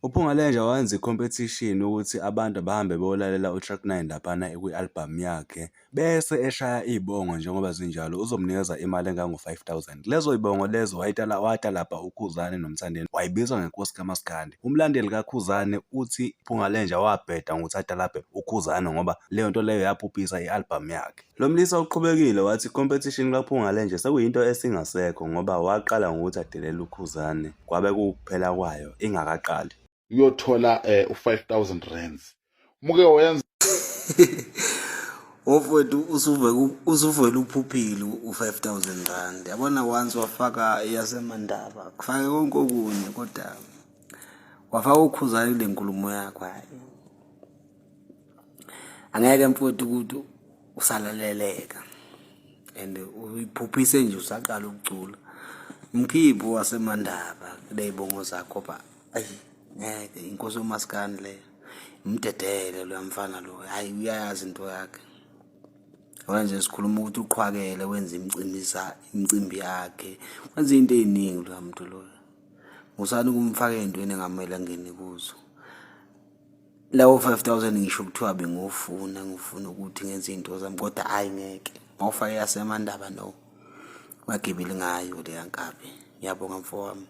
uPhungalenja wenza i-competition ukuthi abantu bahambe beyolalela uTrack 9 laphana kwi-album yakhe, bese eshaya iy'bongo njengoba zinjalo uzomnikeza imali engango-5,000. Lezo y'bongo lezo wata lapha uKhuzani noMthandeni wayibiza ngenkosi kaMaskandi. Umlandeli kaKhuzani uthi uPhungalenja wabheda ngokuthatha lapha uKhuzani ngoba leyo nto leyo yaphuphisa i-album yakhe. Lo mlisa uqhubekile wathi i-competition kaPhungalenja sekuyinto esingasekho ngoba waqala ngokuthi adelele uKhuzani kwabe kukuphela kwayo ingakaqali. Uyothola u-5,000 rands. Muke wayenza ofowethu usuvele uphuphile u-5,000 rand. Yabona once wafaka eyasemandaba kufake konke okunye kodwa wafaka uKhuzani kule nkulumo yakho. Hayi, angeke mfowethu ukuthi usalaleleka and uyiphuphise nje usaqala ukucula. Mkhiphi wasemandaba ley'bongo zakho ba ayi ngeke inkosi yomaskandi leyo imdedele lo mfana lo. Hayi uyayazi into yakhe. Manje sikhuluma ukuthi uqhwakele wenza imicimbi yakhe wenza into eziningi lo muntu lo. Usani kumfaka ezintweni engamele angene kuzo. Lawo 5,000 ngisho kuthiwa ngifuna ukuthi ngenze into zami kodwa hayi ngeke. Mawufake yasemandaba no wagibela ngayo le yankabi. Ngiyabonga mfowami.